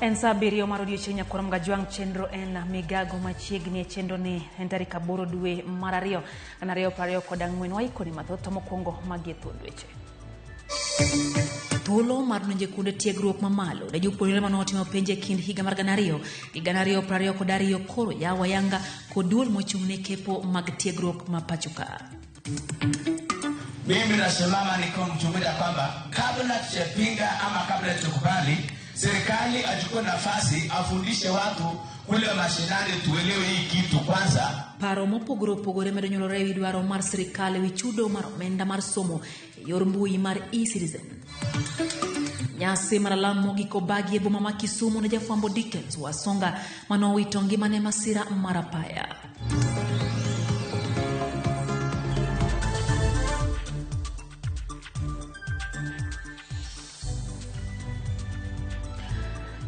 En sabirio marodio chenya kuram gajuang chendro en Migago machiegni chendro ni entari kaboro dwe marario anario pario kodangwen waikoni mathoto mokwongo magetho dweche. Thuolo mar nje kunde tiegruok mamalo ne jopuonjre manotimo penje kind higa mar ganario prario kodario koro yawa yanga kodul mochung'ne kepo mag tiegruok mapachuka. Mimi nasimama niko mchunguza kwamba kabla tujapinga ama kabla tukubali serikali achukue nafasi afundishe watu kule mashinani tuelewe hii kitu kwanza. Paro mopogore opogore medo nyolore wi dwaro mar serikali wi chudo mar omenda mar somo e yor mbui mar e-citizen. Nyasi mar Ramogi kobagi e boma ma Kisumu ne jafwambo Dickens wasonga manowito ngimane masira marapaya.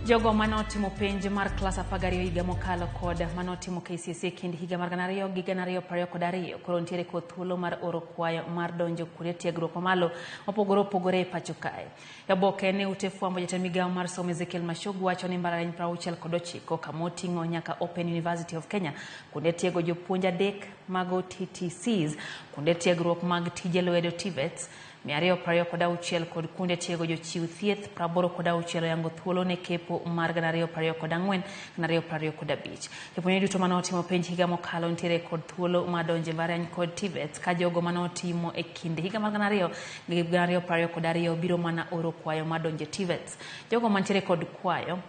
Jogo manotimo penj mar klas 12 higa mokalo kod manotimo KCSE kind higa mar ganario gi ganario pario kod ario koro ntiere kod thuolo mar oro kwayo mar donjo kuonde tiegruok mamalo opogore opogore e pacho kae. Oboke ne ute fwambo jatend migawo mar somo Ezekiel Mashogu wacho ni mbalariany 69 kama oting'o nyaka Open University of Kenya kuonde tiego jopuonj 3 mago TTCs kuonde tiegruok mag tije lwedo TVETs 226 kod kuonde tiego jochiw thieth 86 yango thuolo ne kepo mar 224 225. Jopuonjre duto manotimo penj higa mokalo ntiere kod thuolo mar donjo mbalariany kod TVETs ka jogo manotimo e kind higa mar 2 gi 222 biro mana oro kwayo mar donjo TVETs. Jogo mantiere kod kwayo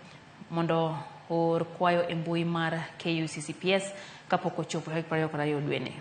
mondo or kwayo e mbui mar KUCCPS kapok ochopo 22 dwene.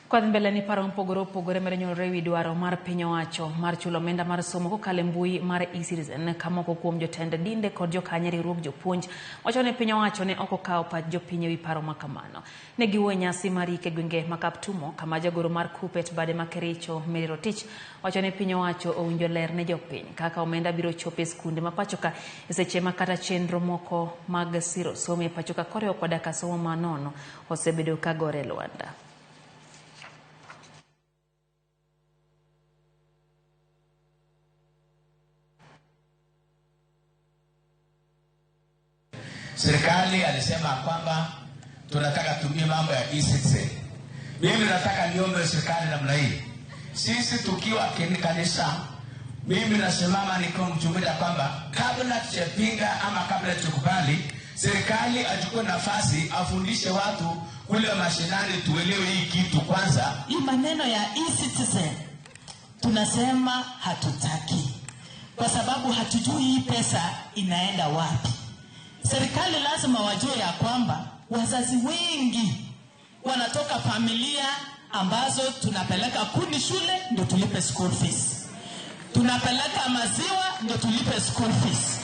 Kwa mbele ni paro mpogoro opogore mere nyolore wi dwaro mar piny owacho mar chulo omenda mar somo kokalo mbui mar e-citizen kamoko kuom jotend dinde kod jokanyo riwruok jopuonj wacho ne piny owacho ne ok okawo pach jopiny e wi paro makamano. Ne giwuoyo nyasi mar ike gwenge ma Kaptumo kama jagoro mar Kupet bade ma Kericho Mary Rotich wacho ne piny owacho owinjo ler ne jopiny kaka omenda biro chopo e skunde ma pachoka e seche ma kata chenro moko mag siro somo e pachoka koriwo koda ka somo manono osebedo ka gore lwanda. Serikali alisema kwamba tunataka tumie mambo ya e-citizen. Mimi nataka niombe serikali namna hii. Sisi tukiwa kanisa, mimi nasimama niko mchunguza kwamba kabla tujapinga ama kabla tukubali, serikali achukue nafasi afundishe watu kule mashinani tuelewe hii kitu kwanza. Hii maneno ya e-citizen tunasema hatutaki kwa sababu hatujui hii pesa inaenda wapi. Serikali lazima wajue ya kwamba wazazi wengi wanatoka familia ambazo tunapeleka kuni shule ndio tulipe school fees. Tunapeleka maziwa ndio tulipe school fees.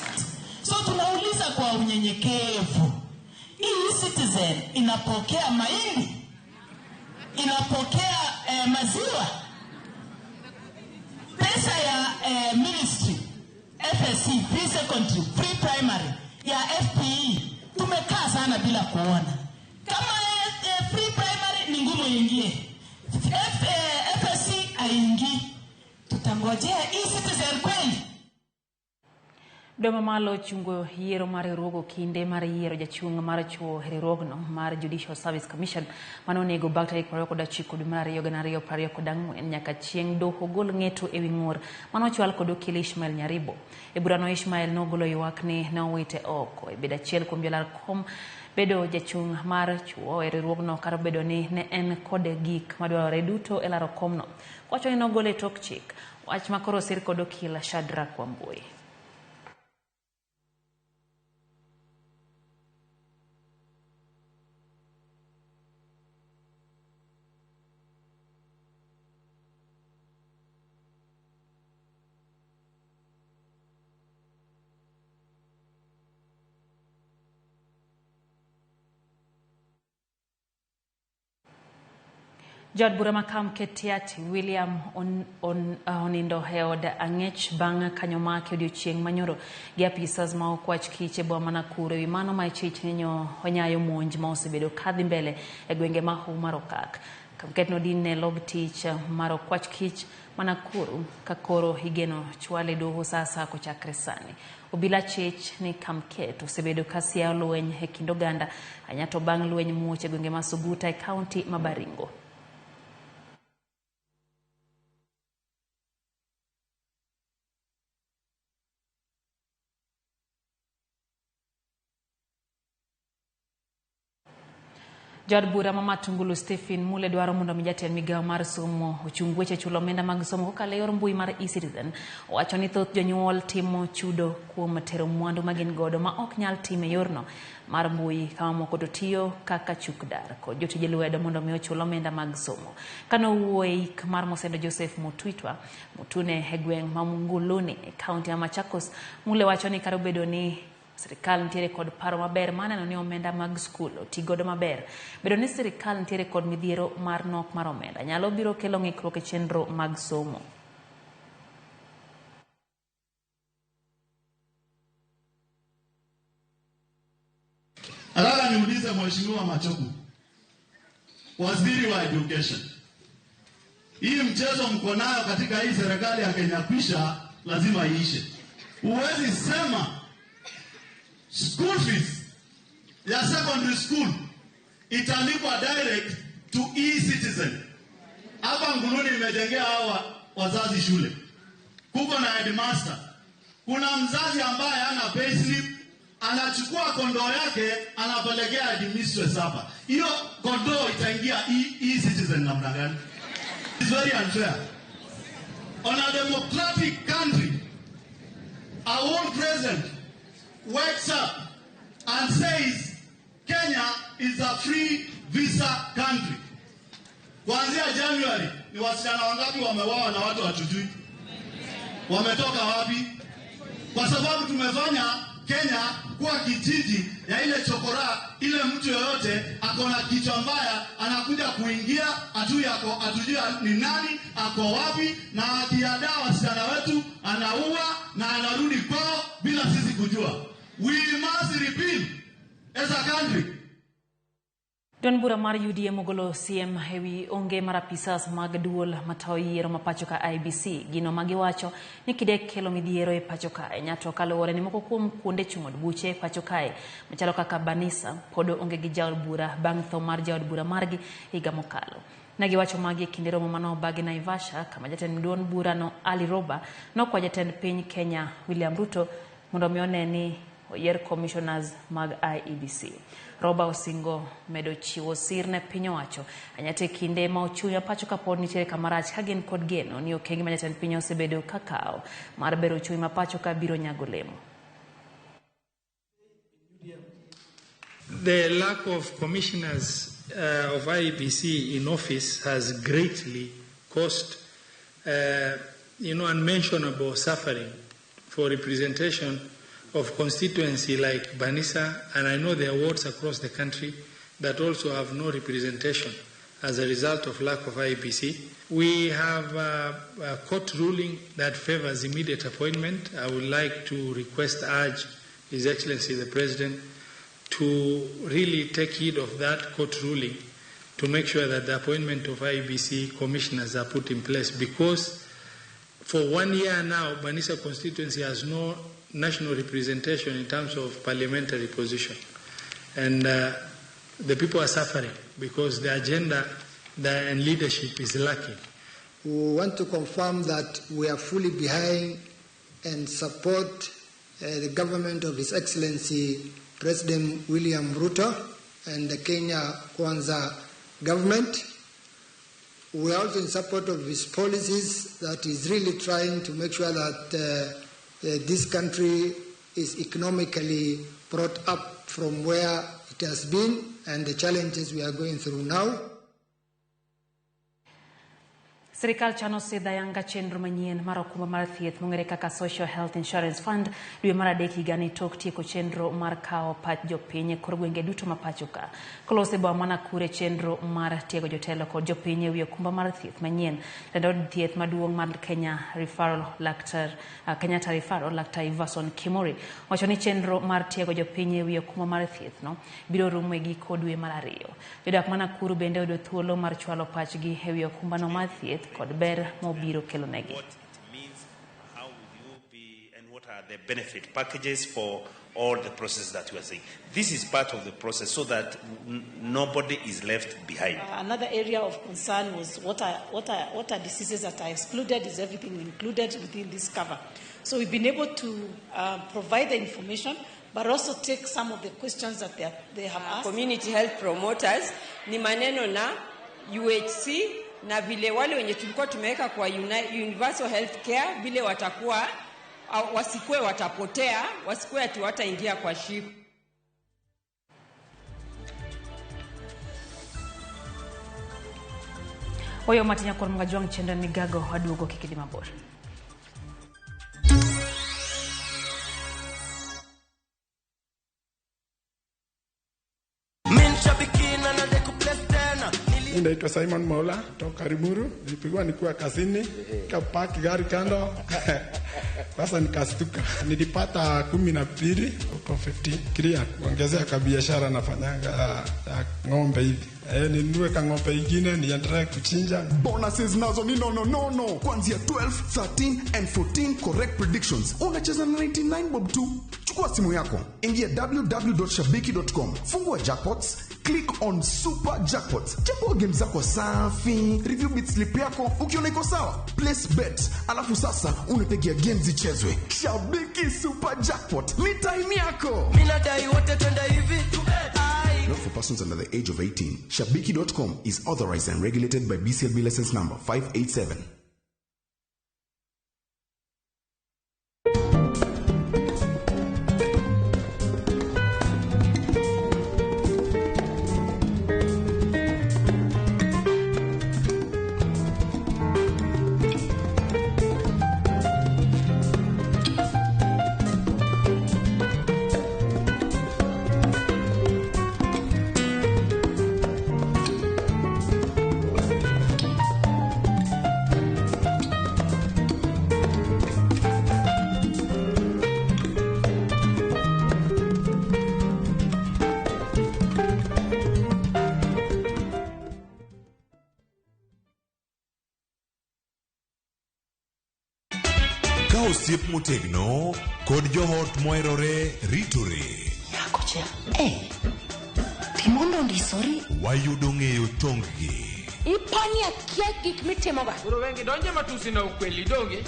So tunauliza kwa unyenyekevu, hii citizen inapokea mahindi? Inapokea maziwa? Pesa ya ministry, FSC, free secondary, free primary ya FPE tumekaa sana bila kuona. Kama free primary ni ngumu ingie, FSC haingii, tutangojea e-citizen kweli? Doma malo chungo yiero mar rogo kinde mar yiero jachung mar chuo herogno mar Judicial Service Commission manonego bang' tarik 29 dwe mar 2024 nyaka chieng' doho gol ng'eto ewi ng'ur manochwal kod okil Ishmael Nyaribo. E burano Ishmael nogolo ywak ni ne owite oko e bed achiel kuom jolar kom bedo jachung mar chuo e riwruogno kar bedo ni ne en kod gik madwarore duto e laro komno. Wacho ni nogolo e tok chik wach makoro sir kod okil Shadrack Wambui. Jod bura makam ketiati William onindo heod ang'ech bang' kanyo make odiochieng' manyoro gi apisas ma okwach kiche boma Nakuru ewi mano ma chich ninyo onyayo monj ma osebedo kadhi mbele e gwenge ma Mar Okak. Kamket nodin ne log tich mar okwach kich ma Nakuru ka koro higeno chwale doho sasa kochakre sani. Obila chich ni kamket osebedo kasia lweny e kind oganda anyato bang' lweny muoch e gwenge ma Suguta e kaunti ma Baringo. Jod bura ma Matungulu Stephen Mule dwaro mondo jatend Migago mar somo ochung weche chulo omenda mag somo kokalo yor mbui mar eCitizen. Owacho ni thoth jonyuol timo chudo kuom tero mwandu ma gin godo ma ok nyal time yorno mar mbui kama moko to tiyo kaka chukdar kod jotije lwedo mondo mi ochul omenda mag somo. Kano wuoyi mar Mosendo Joseph Mutwitwa Mutune e gweng' ma Munguluni e kaunti ya Machakos, Mule wacho ni karo bedo ni sirikal ntiere kod paro maber maneno ni omenda mag skul oti godo maber. Bedo ni sirikal ntiere kod midhiero mar nok mar omenda nyalo biro kelo ng'ikruok e chenro mag somo. Nataka niulize Mheshimiwa Machogu, Waziri wa Education, hii mchezo mko nayo katika hii serikali ya Kenya kwisha lazima iishe. Huwezi sema school fees ya secondary school italipwa direct to eCitizen. Hapa Nguluni imejengea hawa wazazi shule. Kuko na headmaster. Kuna mzazi ambaye hana payslip, anachukua kondoo yake anapelekea administrator hapa. Hiyo kondoo itaingia eCitizen namna gani? It's very unfair. On a democratic country, our own president wakes up and says Kenya is a free visa country. Kuanzia January ni wasichana wangapi wamewawa na watu hatujui? Wametoka wapi? Kwa sababu tumefanya Kenya kuwa kijiji ya ile chokora, ile mtu yoyote akona kichwa mbaya anakuja kuingia, atujui ni nani, ako wapi, na akiadaa wasichana wetu anaua na anarudi kwao bila sisi kujua. We must repeal as a country. Don bura mar UDM ogolo CM ewi onge mar apisas mag duol matayo yiero ma pacho ka IBC. Gino magiwacho ni kidek kelo midhiero e pacho kae nyato kaluwore ni moko kuom kuonde chung'od buche e pacho kae machalo kaka Banisa pod onge gi jaod bura bang' tho mar jaod bura margi higa mokalo. Nagiwacho magi e kinde romo mano bagi Naivasha kama jatend duond bura no Ali Roba nokwa jatend piny Kenya William Ruto mondo mi one ni oyier commissioners mag IEBC. Roba osingo medo chiwo sir ne piny owacho anyate kinde ma ochunya pacho kapod nitiere kamarach ka gin kod geno ni okenge ma jatend piny osebedo kakao mar bero chuny ma pacho ka biro nyago lemo. The lack of commissioners of IEBC in office has greatly caused unmentionable suffering for representation of constituency like Banisa, and I know there are wards across the country that also have no representation as a result of lack of IEBC. We have a court ruling that favors immediate appointment. I would like to urge His Excellency the President to really take heed of that court ruling to make sure that the appointment of IEBC commissioners are put in place, because for 1 year now, Banisa constituency has no national representation in terms of parliamentary position. And the people are suffering because the agenda and leadership is lacking. We want to confirm that we are fully behind and support the government of His Excellency President William Ruto and the Kenya Kwanza government. We are also in support of his policies that is really trying to make sure that this country is economically brought up from where it has been and the challenges we are going through now. Sirikal chano sidha yanga chenro manyien mar okumba mar thieth mong'ere kaka Social Health Insurance Fund dwe mar adek higani tok tieko chenro mar kawo pach jopiny e kor gwenge duto ma pacho ka. Kolose boma ma Nakuru chenro mar tiego jotelo kod jopiny e wi okumba mar thieth manyien. Jatend thieth maduong' mar Kenyatta Referral Laktar Iverson Kimori wacho ni chenro mar tiego jopiny e wi okumba mar thieth no biro rumo e giko dwe mar ariyo. Jodak ma Nakuru bende oyudo thuolo mar chwalo pachgi e wi okumba no mar thieth kod ber mobiro kelo negi. What it means, how will you be, and what are the benefit packages for all the process that you are saying. This is part of the process so that nobody is left behind. Another area of concern was what are diseases that are excluded? Is everything included within this cover? So we've been able to provide the information, but also take some of the questions that they have asked. Community health promoters ni maneno na UHC na vile wale wenye tulikuwa tumeweka kwa universal health care vile watakuwa wasikue watapotea, wasikue ati wataingia kwa ship. Oyo matinya kwa mgajwang chenda Migago aduogo kikidi mabor. Naitwa Simon Mola toka Rimuru. Nilipigwa nikiwa kazini, nikapaki gari kando. Sasa nikastuka. Nilipata 12 kwa 50 clear. Kuongezea kwa biashara nafanyanga ng'ombe hivi. Ninunue ng'ombe ingine niendelee kuchinja. Bonuses nazo ni no. Kuanzia 12, 13 and 14 correct predictions. Unacheza na 99 bob tu. Chukua simu yako, ingia www.shabiki.com. Fungua jackpots, click on super jackpots. Chagua game zako safi, review bit slip yako, ukiona iko sawa, place bet. Alafu sasa unapigia games zichezwe. Shabiki super jackpot, ni time yako. Mina dai wote twenda hivi. Not for persons under the age of 18. Shabiki.com is authorized and regulated by BCLB license number 587. Osiep motegno kod johot moerore ritore. Yakocha, timondo ndisori. Wayudo ng'eyo tonggi. Ipani akia gik mitimoga. Uro wengi donje matusi na ukweli donge.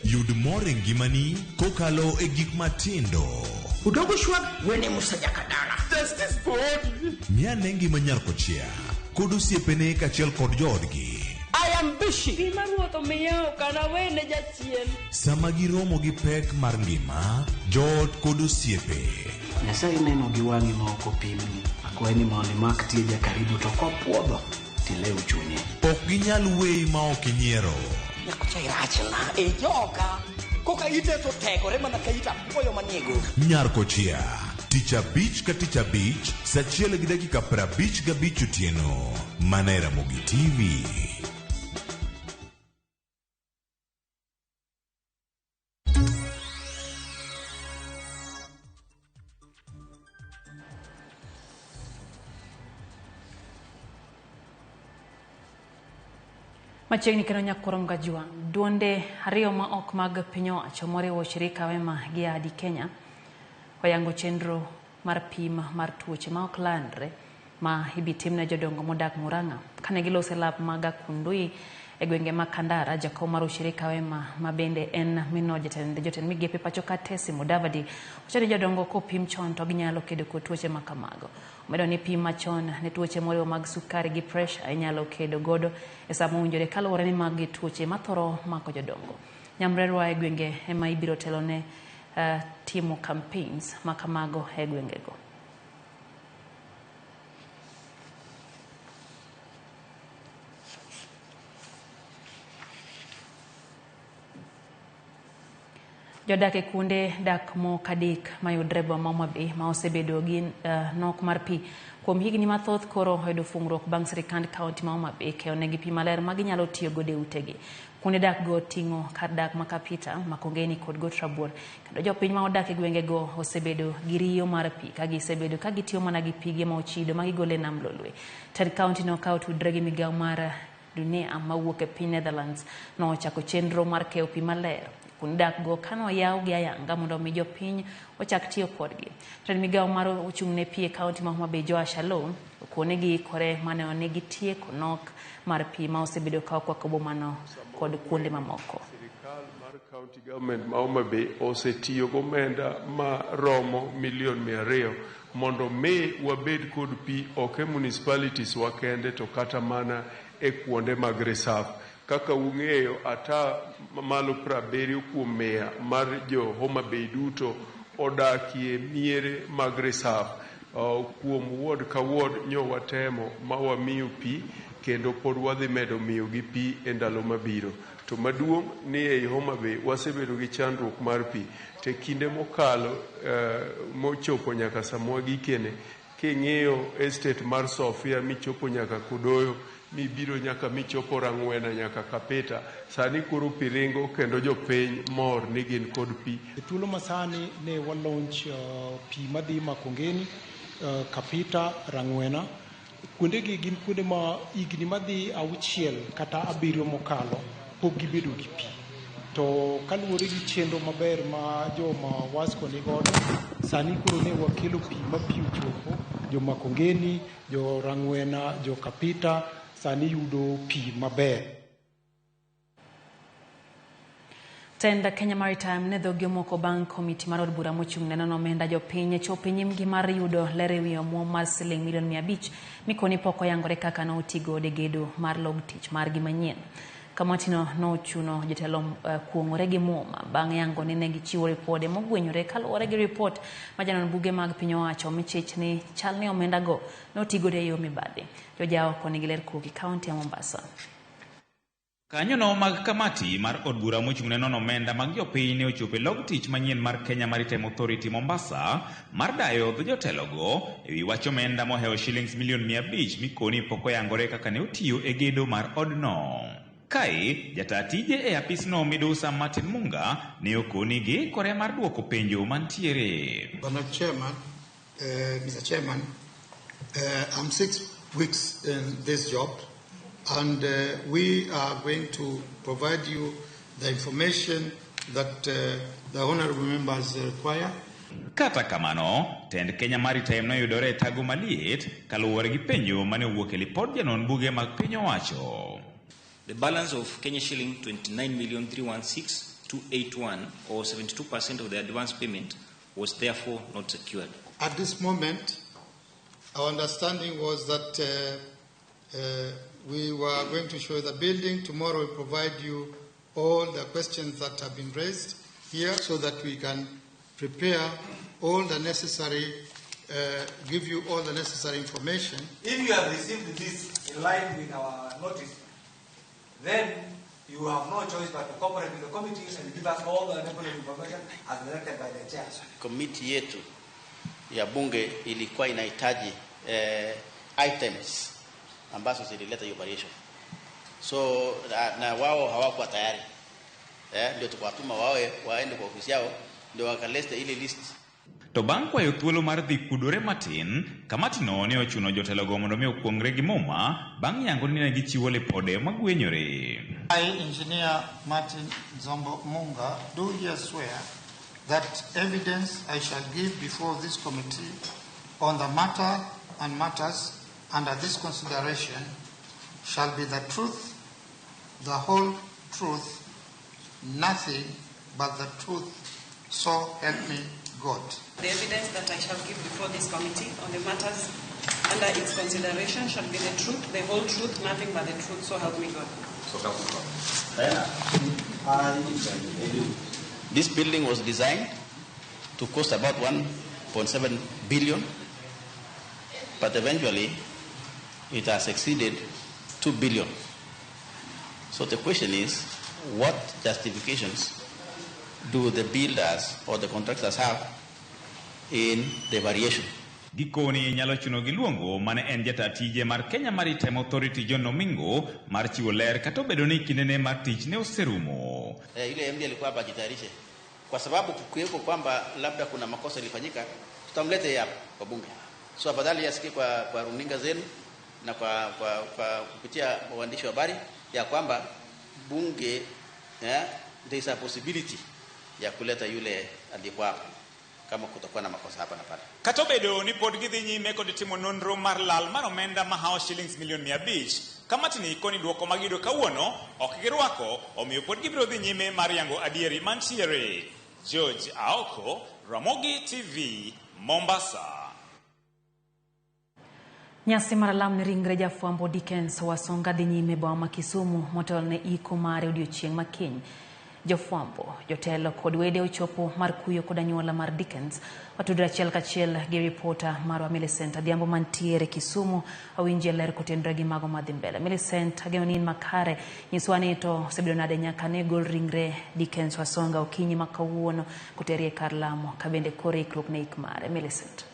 Yud more ngimani kokalo e gik matindo. Udogo shwab wene musajakadala. Justice for all. Miane ngima Nyarkochia kod osiepene kachiel kod joodgi. I am busy. Sama giromo gi pek mar ngima, joot kod osiepe. Nyasaye neno gi wang'i ma ok opimni. Akwaye ni mondo imak tieja karibu to kopuodho tilew chunye. Ok ginyal weyi ma ok inyiero. Nyakocha irachna. Joka. Koka ite to tegore mana ka ita puoyo maniego. Nyarkochia. Tich abich ka tich abich, saa 1:55 otieno. Mana Ramogi TV. Machiegni kendo Nyakoro Mgajwang. Duonde ariyo ma ok mag piny owacho moriwo shirika Wema gi Adi Kenya oyango chenro mar pim mar tuoche ma ok landre ma ibitimne jodongo modak Murang'a. Kane gilose lab mag Kundui e gwenge ma Kandara, jakom mar shirika Wema ma bende en mino jotend migepe pacho ka Tesi Mudavadi wacho ni jodongo kopim chon to ginyalo kedo kod tuoche ma kamago. Omedo ni pim machon ne tuoche moriwo mag sukari gi pressure inyalo kedo godo e sama owinjore kaluwore ni mag tuoche mathoro mako jodongo. Nyamrerwa e gwenge ema ibiro telone timo campaigns ma kamago e gwengego. Jodak e kunde dak mo kadik mayudre boma ma Homabay ma osebedo gi nok mar pi kuom higni mathoth koro oyudo fungruok bang' sirikand kaunti ma Homabay keonegi pi maler ma ginyalo tiyo godo e utegi. Kunde dak go ting'o kar dak ma Kapita, Makongeni kod Got Rabuor. Kendo jopiny ma odak e gwenge go osebedo gi riyo mar pi ka gisebedo ka gitiyo mana gi pige ma ochido ma gigole nam Lolwe. Ted kaunti no ka otudre gi migawo mar dunia mawuok e piny Netherlands no ochako chenro mar keyo pi maler. Kunde dak go kano yaw gi ayanga mondo mi jopiny ochak tiyo kodgi. Ted migawo mar ochung' ne pi e kaunti ma Homabay Joash Alom okonegi kore mane onegi tieko nok mar pi ma osebedo ka okwako bomano kod kuonde mamoko. Sirikal mar county government ma Homabay osetiyo gomenda ma romo milion 200 mondo me wabed kod pi ok e municipalities wakende to kata mana e kuonde mag reserve. Kaka ung'eyo ata malo 70 kuom 100 mar jo Homabay duto odakie miere mag reserve. Kuom ward ka ward nyo watemo ma wamiyo pi kendo pod wadhi medo miyo gi pi e ndalo mabiro. To maduong' ni ei Homabay wasebedo gi chandruok mar pi te kinde mokalo mochopo nyaka samwa gikene king'iyo estate mar Sofia michopo nyaka Kudoyo mibiro nyaka michopo Rang'wena nyaka Kapita sani koro pi ringo kendo jopiny mor ni gin kod pi. Thuolo masani ne walonch pi madhi Makongeni, Kapita, Rang'wena. Kuonde gi gin kuonde ma igni madhi 6 kata 7 mokalo pok gibedo gi pi. To kaluwore gi chenro maber ma joma Wasco ni godo, sani koro ne wakelo pi ma pi ochopo, jo Makongeni, jo Rang'wena, jo Kapita, sani yudo pi maber. Tenda Kenya Maritime ne dhogi moko bang' komiti mar od bura mochung' ne nono omenda jopiny chopo nyimgi mar yudo ler ewi omuom mar siling milion 500 mikoni pok oyangore kaka no otigo de gedo mar log tich margi manyien. Kamotino no ochuno jotelo kuong'ore gi muma bang' yango ni ne gichiwo ripode mogwenyore kaluwore gi ripot ma janon buge mag piny owacho michich ni chal ni omenda go notigo de yo mibadhi. Jojawa koni gi ler kuoki kaunti ya Mombasa. Kanyo no mag kamati mar od bura mochung' ne nono omenda mag jopiny ne ochopo log tich manyien mar Kenya Maritime Authority Mombasa mar dayo dho jotelogo ewi wach omenda moheo shillings milion 500 mikoni pok oyangore kaka ne otiyo e gedo mar odno. Kae jata tije e apis no Midusa Martin Munga ne okoni gi kore mar duoko penjo mantiere. Mr. Chairman, I'm 6 weeks in this job. And we are going to provide you the information that the honorable members require. Kata kamano, tend Kenya Maritime no yudore e tago maliet kaluwore gi penjo mane owuok e lipod janon buge mag piny owacho. The balance of Kenya shilling 29,316,281 or 72% of the advance payment was therefore not secured. At this moment, our understanding was that we were going to show the building. Tomorrow we'll provide you all the questions that have been raised here so that we can prepare all the necessary, give you all the necessary information. If you have received this in line with our notice, then you have no choice but to cooperate with the committee and give us all the necessary information as directed by the chair. Committee yetu ya bunge ilikuwa inahitaji items ambazo zilileta hiyo variation. So na wao hawakuwa tayari. Ndio tukawatuma waende kwa ofisi yao ndio wakaleste ile list. To bang' kwayo thuolo mar dhi kudore matin, kamatino ne ochuno jotelogo mondo mi okuongre gi muma bang' yango ni ne gichiwo lipode magwenyore. I, Engineer Martin Zombo Munga, do here swear that evidence I shall give before this committee on the matter and matters under this consideration shall be the truth, the whole truth, nothing but the truth, so help me God. The evidence that I shall give before this committee on the matters under its consideration shall be the truth, the whole truth, nothing but the truth, so help me God. So help me God. This building was designed to cost about 1.7 billion, but eventually it has exceeded 2 billion. So the question is, what justifications do the builders or the contractors have in the variation. Gikoni nyalo chuno gi luongo mane en jata tije mar Kenya Maritime Authority John Domingo mar chiwo ler kata obedo ni kindene mar tich ne oserumo. Yule MD alikuwa hapa ajitayarishe kwa sababu kukiweko kwamba labda kuna makosa ilifanyika, tutamlete hapa kwa bunge. So afadhali yasikie kwa runinga zenu na kwa kupitia waandishi wa habari ya kwamba bunge there is a possibility ya kuleta yule aliyekuwa hapa kama kutakuwa na makosa hapa na pale. Katobedo ni pod gidhi nyime kod timo nonro mar lal mar omenda mahao shillings milion 500. Kamati ni ikoni duoko magido kawuono ok girwako, omiyo pod gibiro dhi nyime mar yango adieri mantiere. George Aoko, Ramogi TV, Mombasa. Nyasi mar lam ne ringre jafwambo Dickens Wasonga dhi nyime boma ma Kisumu motelo ne iko mare odiochieng' makiny. Jofwambo, jotelo kod wede ochopo mar kuyo kod anyuola mar Dickens. Watudra achiel kachiel gi reporter marwa Millicent Adhiambo mantiere Kisumu awinji ler kotenre gi mago madhi mbele. Millicent, ageno ni makare nyiswa ni to sebedo nade nyaka ne gol ringre Dickens Wasonga okinyi makawuono koterie kar lamo kabende kore ikruok ne ik mare. Millicent.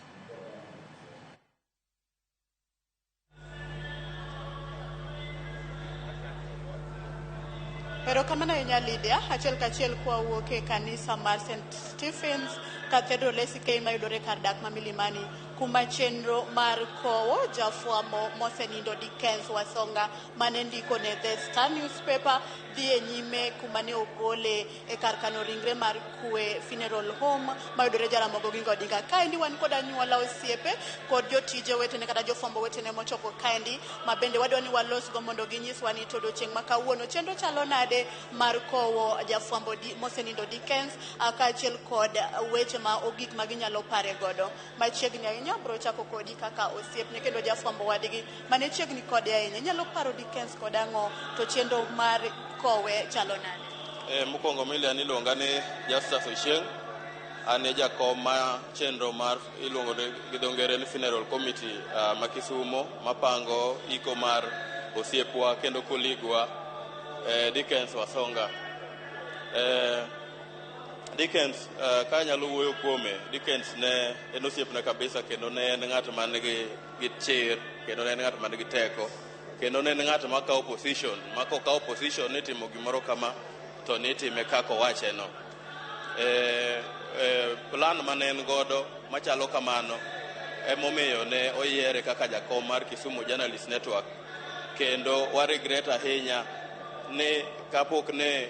Pero kamana inya Lydia, achiel kachiel kwa wuoke kanisa mar St. Stephen's Cathedral SK mayudore kar dak ma Milimani kuma chenro mar kowo jafwambo mosenindo Dickens Wasonga mane ndiko ne The Star newspaper dhi e nyime kuma ne ogole e kar kano ringre mar kwe funeral home mayudore Jaramogo gi Ngodinga. Kaendi wan kod anyuola osiepe kod jotije wetene kata jofwambo wetene mochopo kaendi mabende wadwa ni walosgo mondo ginyiswa ni todo chieng' ma kawuono chenro chalo nade mar kowo jafwambo mosenindo Dickens kaachiel kod weche ma ogik ma ginyalo pare godo. Machiegni ahinya bro chako kodi kaka osiepne kendo jafwambo wadgi mane chiegni kode ahinya nyalo paro Dickens kod ang'o to chenro mar kowe chalo nade. Mokwongo Milia ni luonga ni Justice Ochieng, ane jakom ma chenro mar iluongo gi dho ngere ni funeral committee ma Kisumo mapango iko mar osiepwa kendo koligwa Dickens Wasonga. Dickens ka nyalo wuoyo kuome, Dickens ne en osiepna kabisa kendo ne en ng'at man gi chir kendo ne en ng'at man gi teko kendo ne en ng'at ma kawo position ma kawo position ni timo gimoro kama to ni time kako wache no. Plan mane en godo machalo kamano emomiyo ne oyiere kaka jakom mar Kisumu Journalist Network kendo wa regret ahinya ni kapok ne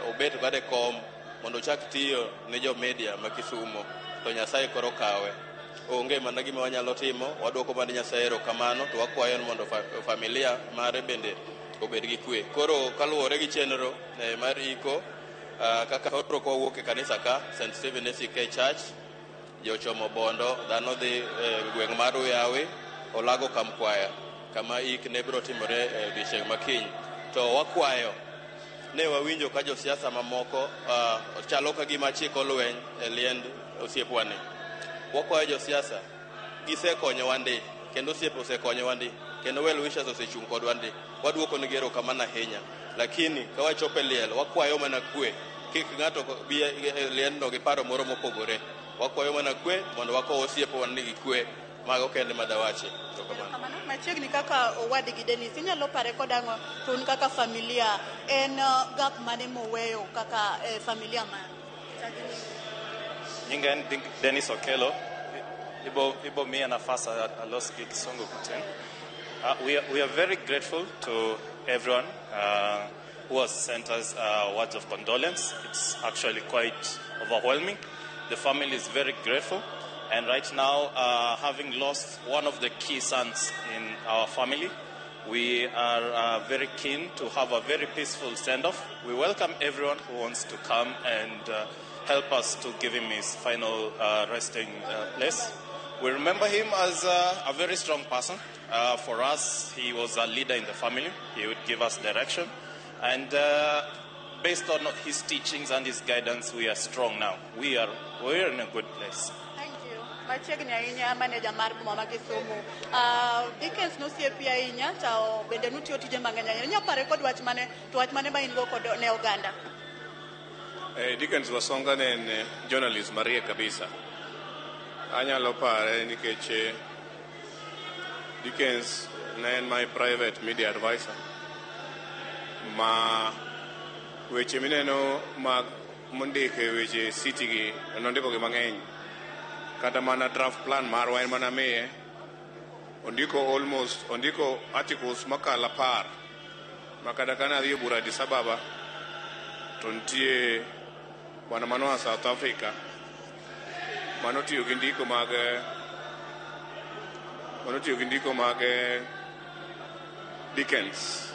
obet bade kom mondo chak tiyo ne jo media ma Kisumu to Nyasaye koro kawe. Onge mana gima wanyalo timo, wadwoko mana Nyasaye erokamano to wakwayo mondo familia mare bende obed gi kwe. Koro kaluwore gi chenro mar iko kaka koro kowuok e kanisa ka St. Stephen SK Church jochomo bondo dhano dhi gweng' mar Uyawi Olago Kamkwaya kama ik ne biro timore odiochieng' makiny. To wakwayo ne wawinjo ka josiasa mamoko chalo ka gima chiko lweny e liend osiepwani. Wakwayo josiasa gisekonyo wandi kendo osiepo osekonyo wandi kendo well wishers osechung' kod wandi, wadwoko ni gero kamana ahinya, lakini ka wachope liel wakwayo mana kwe, kik ng'ato bi liendno gi paro moro mopogore. Wakwayo mana kwe mondo wakow osiepo wandi gi kwe, mago kende madawache. Machiegni kaka owadgi Dennis inyalo pare kod ang'o tun kaka familia en gap mane moweyo kaka familia man? Nyinga en Dennis Okelo, ibo mia nafasi aloski Kisungu Kuten. We are very grateful to everyone who has sent us words of condolence. It's actually quite overwhelming. The family is very grateful. And right now, having lost one of the key sons in our family, we are very keen to have a very peaceful send-off. We welcome everyone who wants to come and help us to give him his final resting place. We remember him as a very strong person. For us, he was a leader in the family. He would give us direction. And based on his teachings and his guidance, we are strong now. We're in a good place. Machiegni ahinya manager mar boma ma Kisumu Dickens nosiepi ahinya to bende nutiyo tije mang'eny ahinya. Inyalo pare kod wach mane ba in go kod ne oganda? Dickens Wasonga ne journalist Maria kabisa. Anyalo pare nikech Dickens ne my private media advisor. Ma weche mineno mag mondike weche city gi nondiko gi mang'eny. Kata mana draft plan marwa en mana miye. Ondiko articles makala par. Makada kana dhi bura Addis Ababa to nitie bwana mano South Africa mano tiyo gi ndiko mag Dickens.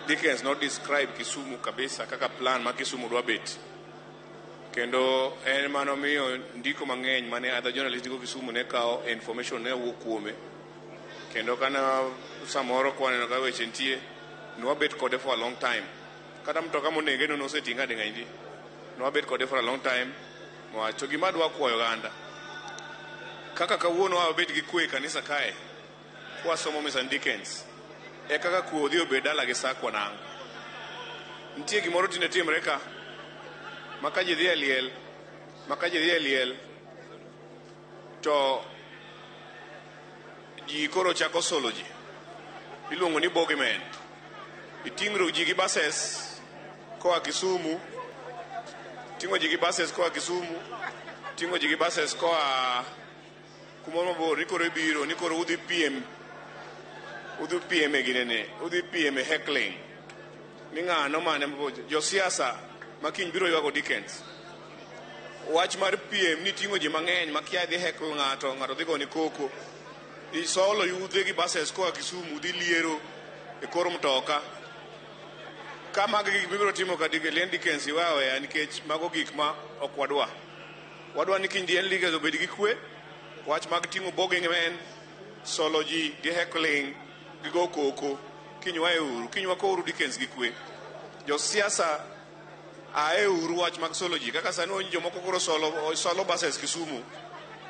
Dickens not describe Kisumu kabisa kaka plan ma Kisumu dwa bet. Kendo en mano miyo ndiko mang'eny mane other journalists go Kisumu ne kao information ne wuok kuome. Kendo kana samoro kwaneno ka weche nitie no bet kode for a long time. Kata mtoka monege no setinga denga indi. No bet kode for a long time. Wacho gima dwa kuoyo ganda. Kaka kawuono wabet gi kwe kanisa kae. Kwa somo Mr. Dickens. E kaka kuodhi obed dala gi sakwa nang. Nitie gimoro tine timre ka. Maka ji dhi e liel. To ji koro chako solo ji. Iluongo ni bogeyman. Iting'ro ji gi buses koa Kisumu. Ting'o ji gi buses koa Kisumu. Ting'o ji gi buses koa kumoro mabor. Nikoro ibiro, nikoro udhi piem e ginene. Udhi piem e heckling. Ni ng'ano mane josiasa makiny biro ywago Dickens. Wach mar piem ni ting'o ji mang'eny makia dhi heckle ng'ato dhi goni koko. Isolo yudhe gi buses koa Kisumu dhi liero e kor mtoka. Kama gik bibiro timo ka Dickens iwawe nikech mago gik ma ok wadwa. Wadwa ni kiny dien lige obed gi kwe. Wach mag timo bogeyman, solo ji gi heckling gi go koko. Kiny wakouru Dickens gi kwe. Josiasa ae uru wach mag solo ji. Kaka sani onyi jomoko koro solo buses Kisumu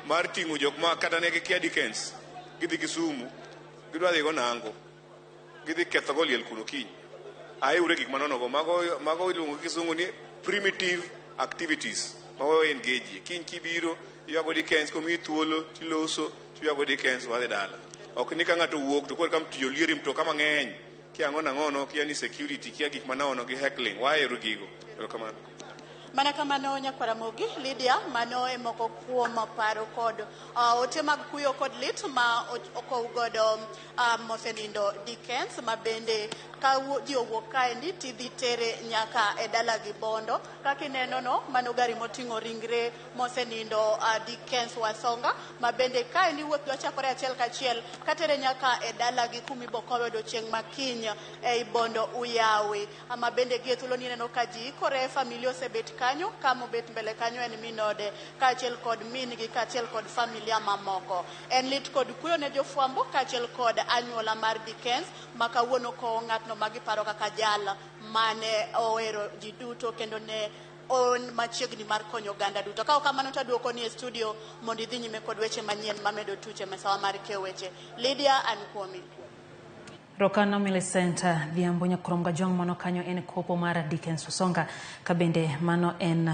mar ting'o jok ma kata ne gikia Dickens. Gidhi Kisumu, gidwa dhi go nango, gidhi ketho go liel kuno kiny. Aeure gik manonogo, mago iluongo Kisungu ni primitive activities, ma wawe engage. Kiny kibiro, ywago Dickens, komi thuolo, tiloso, ywago Dickens, wadhi dala. Ok ni ka ng'ato wuok, to kore kam tiyo lieri mtoka mang'eny, kia ng'ono, kia ni security, kia gik manono gi heckling, waero gigo. Kamano. Mana kamano nyakwara Ramogi, Lydia, mano e moko kuom paro kod ote mag kuyo kod lit ma okow godo mosenindo Dickens, ma bende ka ji owuok kae ni tidhi tere nyaka e dala gi Bondo. Kaka ineno no, mano gari moting'o ringre mosenindo Dickens Wasonga, ma bende kae ni wuoth chakore achiel kachiel katere nyaka e dala gi kumibokowe odiochieng' makiny e Bondo uyawi. Ma bende gi thuolo ni neno ka ji kore familia osebet kanyo, kamo bet mbele kanyo en minode kaachiel kod min gi kaachiel kod familia mamoko. En lit kod kuyo ne jofwambo kaachiel kod anyuola mar Dickens ma kawuono ko ng'atno magiparo kaka jal mane ohero ji duto kendo ne on machiegni mar konyo oganda duto. Ka kamano taduoko ni e studio mondo idhi nyime kod weche manyien mamedo tuche mesawa mar keyo weche. Lydia an kuomi. Rokano Millicent Dhiambo nyakurom gajong mano kanyo en kopo mar Dickens Wasonga kabende mano en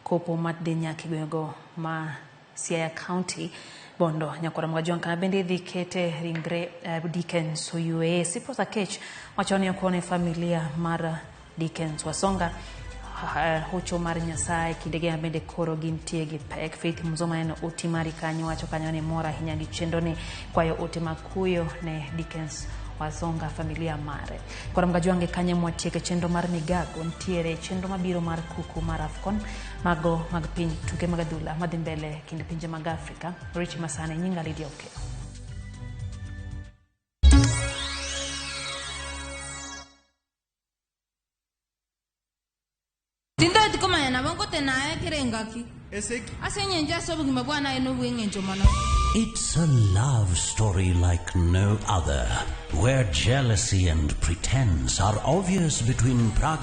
kopo mar Nyaki gwego ma Siaya County Bondo nyakurom gajong kana bende dhi kete ringre Dickens oyue siposa kech wachoni okone familia mar Dickens Wasonga hocho mar Nyasaye kindege bende koro gintie gi pek. Faith Mzoma en oti mari kanyo wacho kanyo ni mora hinya gi chendo ni kwayo oti makuyo ne Dickens Wasonga familia mare. Kwa mgajwange kanye mwatieke chendo mar Migago ntiere chendo mabiro mar kuku mar Afcon mago magpiny tuke magadula madhi mbele kinde pinje mag Afrika. Rich Masane nyinga Lydia Okeo. Tinda kama yana bango tena kirengaki. Eseki. Asenye nja sobu ngibabwana eno wengenjo mana. It's a love story like no other, where jealousy and pretense are obvious between